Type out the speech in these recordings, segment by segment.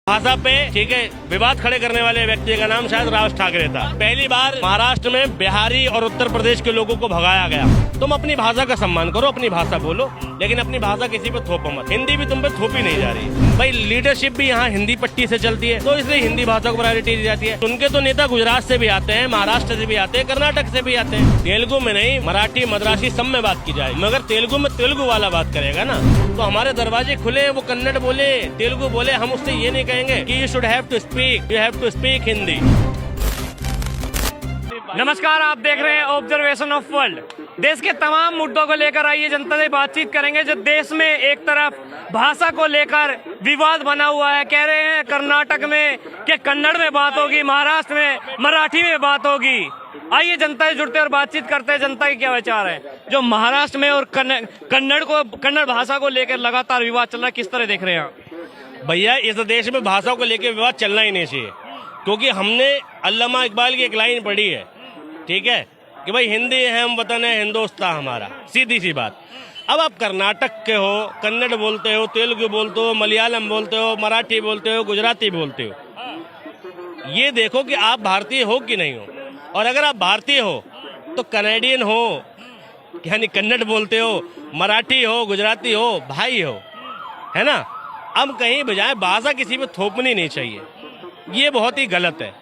भाषा पे ठीक है विवाद खड़े करने वाले व्यक्ति का नाम शायद राज ठाकरे था। पहली बार महाराष्ट्र में बिहारी और उत्तर प्रदेश के लोगों को भगाया गया। तुम अपनी भाषा का सम्मान करो, अपनी भाषा बोलो, लेकिन अपनी भाषा किसी पे थोपो मत। हिंदी भी तुम पे थोपी नहीं जा रही। भाई लीडरशिप भी यहाँ हिंदी पट्टी से चलती है, तो इसलिए हिंदी भाषा को प्रायोरिटी दी जाती है। उनके तो नेता गुजरात से भी आते हैं, महाराष्ट्र से भी आते हैं, कर्नाटक से भी आते हैं। तेलुगु में नहीं, मराठी मद्रासी सब में बात की जाए, मगर तेलुगु में तेलुगु वाला बात करेगा ना, तो हमारे दरवाजे खुले हैं। वो कन्नड़ बोले, तेलुगु बोले, हम उससे ये नहीं कहेंगे कि you should have to speak Hindi. नमस्कार, आप देख रहे हैं ऑब्जर्वेशन ऑफ वर्ल्ड। देश के तमाम मुद्दों को लेकर आइए जनता से बातचीत करेंगे। जो देश में एक तरफ भाषा को लेकर विवाद बना हुआ है, कह रहे हैं कर्नाटक में कि कन्नड़ में बात होगी, महाराष्ट्र में मराठी में बात होगी। आइए जनता से जुड़ते और बातचीत करते हैं, जनता के क्या विचार है। जो महाराष्ट्र में और कन्नड़ भाषा को लेकर लगातार विवाद चल रहा है, किस तरह देख रहे हैं आप? भैया, इस देश में भाषा को लेकर विवाद चलना ही नहीं चाहिए, क्योंकि हमने अल्लामा इकबाल की एक लाइन पढ़ी है, ठीक है, कि भाई हिंदी है हम वतन है हिंदुस्तान हमारा, सीधी सी बात। अब आप कर्नाटक के हो, कन्नड़ बोलते हो, तेलुगु बोलते हो, मलयालम बोलते हो, मराठी बोलते हो, गुजराती बोलते हो, ये देखो कि आप भारतीय हो कि नहीं हो। और अगर आप भारतीय हो तो कनेडियन हो, यानी कन्नड़ बोलते हो, मराठी हो, गुजराती हो, भाई हो, है ना। अब कहीं बजाय भाषा किसी पे थोपनी नहीं चाहिए, ये बहुत ही गलत है।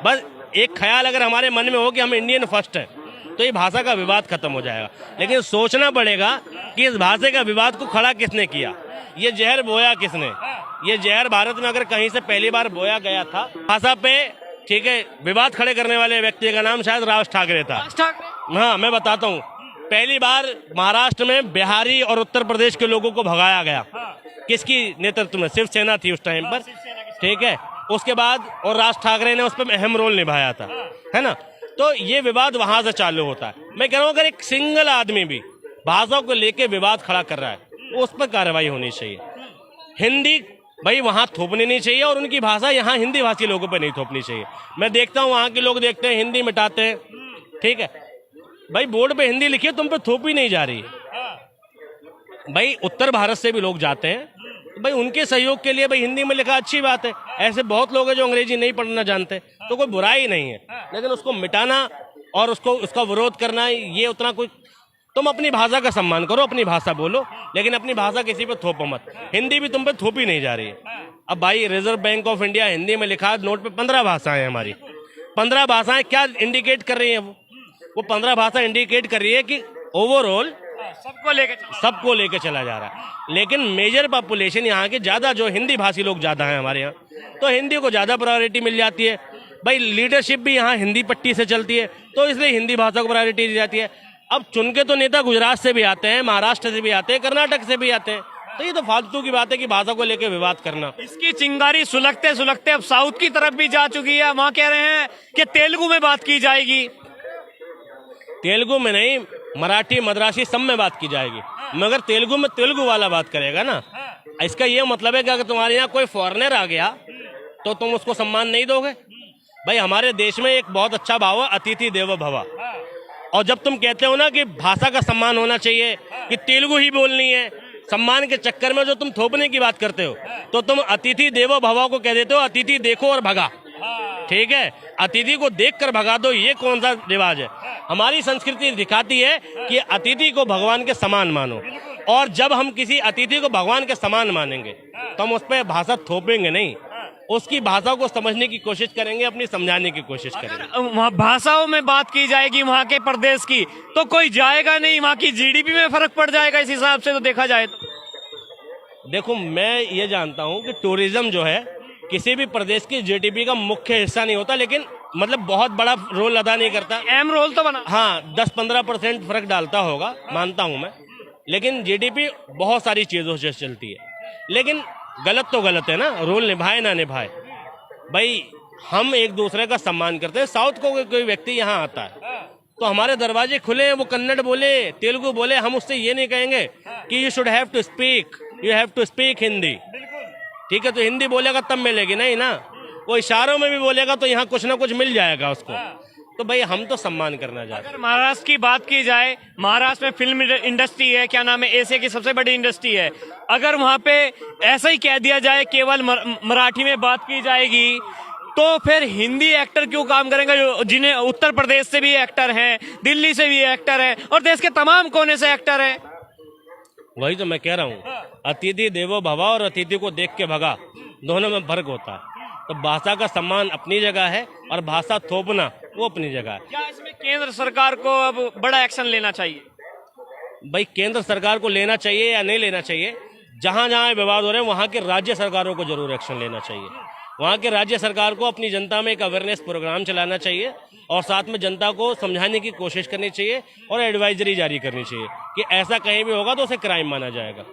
बस एक ख्याल अगर हमारे मन में हो कि हम इंडियन फर्स्ट है, तो ये भाषा का विवाद खत्म हो जाएगा। लेकिन सोचना पड़ेगा कि इस भाषा का विवाद को खड़ा किसने किया, ये जहर बोया किसने। ये जहर भारत में अगर कहीं से पहली बार बोया गया था, भाषा पे ठीक है विवाद खड़े करने वाले व्यक्ति का नाम शायद राज ठाकरे था। हाँ, मैं बताता हूँ। पहली बार महाराष्ट्र में बिहारी और उत्तर प्रदेश के लोगों को भगाया गया। किसकी नेतृत्व में? शिवसेना थी उस टाइम पर, ठीक है। उसके बाद और राज ठाकरे ने उस पर अहम रोल निभाया था, है ना। तो ये विवाद वहां से चालू होता है। मैं कह रहा हूँ अगर एक सिंगल आदमी भी भाषा को लेके विवाद खड़ा कर रहा है, तो उस पर कार्रवाई होनी चाहिए। हिंदी भाई वहां थोपनी नहीं चाहिए, और उनकी भाषा यहाँ हिंदी भाषी लोगों पर नहीं थोपनी चाहिए। मैं देखता हूँ वहाँ के लोग देखते हैं हिंदी मिटाते हैं, ठीक है। भाई बोर्ड पे हिंदी लिखी है, तुम पे थोपी नहीं जा रही है। भाई उत्तर भारत से भी लोग जाते हैं, भाई उनके सहयोग के लिए भाई हिंदी में लिखा अच्छी बात है। ऐसे बहुत लोग हैं जो अंग्रेजी नहीं पढ़ना जानते, तो कोई बुराई नहीं है, लेकिन उसको मिटाना और उसका विरोध करना, ये उतना कुछ। तुम अपनी भाषा का सम्मान करो, अपनी भाषा बोलो, लेकिन अपनी भाषा किसी पे थोपो मत। हिंदी भी तुम पे थोपी नहीं जा रही है। अब भाई reserve bank of India Hindi में लिखा नोट पे 15 भाषाएं हमारी। 15 भाषाएं क्या इंडिकेट कर रही है? वो 15 भाषा इंडिकेट कर रही है कि ओवरऑल सबको लेके चला जा रहा है। लेकिन मेजर पॉपुलेशन यहाँ के ज्यादा, जो हिंदी भाषी लोग ज्यादा हैं हमारे यहाँ, तो हिंदी को ज्यादा प्रायोरिटी मिल जाती है। भाई लीडरशिप भी यहाँ हिंदी पट्टी से चलती है, तो इसलिए हिंदी भाषा को प्रायोरिटी दी जाती है। अब चुन के तो नेता गुजरात से भी आते हैं, महाराष्ट्र से भी आते हैं, कर्नाटक से भी आते हैं, तो ये तो फालतू की बात है कि भाषा को लेकर विवाद करना। इसकी चिंगारी सुलगते सुलगते अब साउथ की तरफ भी जा चुकी है। वहाँ कह रहे हैं कि तेलुगु में बात की जाएगी। तेलुगु में नहीं, मराठी मद्रासी सब में बात की जाएगी, मगर तेलुगु में तेलुगु वाला बात करेगा ना। इसका ये मतलब है कि अगर तुम्हारे यहाँ कोई फॉरेनर आ गया तो तुम उसको सम्मान नहीं दोगे। भाई हमारे देश में एक बहुत अच्छा भाव है, अतिथि देवो भव। और जब तुम कहते हो ना कि भाषा का सम्मान होना चाहिए, कि तेलुगु ही बोलनी है, सम्मान के चक्कर में जो तुम थोपने की बात करते हो, तो तुम अतिथि देवो भव को कह देते हो अतिथि देखो और भगा, ठीक है। अतिथि को देखकर भगा दो, ये कौन सा रिवाज है? हमारी संस्कृति दिखाती है कि अतिथि को भगवान के समान मानो, और जब हम किसी अतिथि को भगवान के समान मानेंगे तो हम उस पर भाषा थोपेंगे नहीं, उसकी भाषा को समझने की कोशिश करेंगे, अपनी समझाने की कोशिश करेंगे। वहाँ भाषाओं में बात की जाएगी वहाँ के प्रदेश की, तो कोई जाएगा नहीं। वहाँ की जीडीपी में फर्क पड़ जाएगा इस हिसाब से, तो देखा जाए तो। देखो, मैं ये जानता हूँ कि टूरिज्म जो है किसी भी प्रदेश की जीडीपी का मुख्य हिस्सा नहीं होता, लेकिन मतलब बहुत बड़ा रोल अदा नहीं करता। अहम रोल तो बना, हाँ 10-15% फर्क डालता होगा, मानता हूँ मैं, लेकिन जीडीपी बहुत सारी चीजों से चलती है। लेकिन गलत तो गलत है ना, रोल निभाए ना निभाए। भाई हम एक दूसरे का सम्मान करते हैं। साउथ को कोई व्यक्ति यहाँ आता है तो हमारे दरवाजे खुले हैं। वो कन्नड़ बोले, तेलुगु बोले, हम उससे ये नहीं कहेंगे कि you should have to speak Hindi, ठीक है। तो हिंदी बोलेगा तब मिलेगी नहीं ना, वो इशारों में भी बोलेगा तो यहाँ कुछ ना कुछ मिल जाएगा उसको। तो भाई हम तो सम्मान करना चाहते हैं। अगर महाराष्ट्र की बात की जाए, महाराष्ट्र में फिल्म इंडस्ट्री है, क्या नाम है, एशिया की सबसे बड़ी इंडस्ट्री है। अगर वहां पे ऐसा ही कह दिया जाए केवल मराठी में बात की जाएगी, तो फिर हिंदी एक्टर क्यों काम करेंगे, जो जिन्हें उत्तर प्रदेश से भी एक्टर हैं, दिल्ली से भी एक्टर हैं और देश के तमाम कोने से एक्टर हैं। वही तो मैं कह रहा हूँ, अतिथि देवो भवा और अतिथि को देख के भगा, दोनों में फर्क होता है। तो भाषा का सम्मान अपनी जगह है और भाषा थोपना वो अपनी जगह है। क्या इसमें केंद्र सरकार को अब बड़ा एक्शन लेना चाहिए? भाई केंद्र सरकार को लेना चाहिए या नहीं लेना चाहिए, जहां जहां विवाद हो रहे हैं वहां के राज्य सरकारों को जरूर एक्शन लेना चाहिए। वहां के राज्य सरकार को अपनी जनता में एक अवेयरनेस प्रोग्राम चलाना चाहिए और साथ में जनता को समझाने की कोशिश करनी चाहिए और एडवाइजरी जारी करनी चाहिए कि ऐसा कहीं भी होगा तो उसे क्राइम माना जाएगा।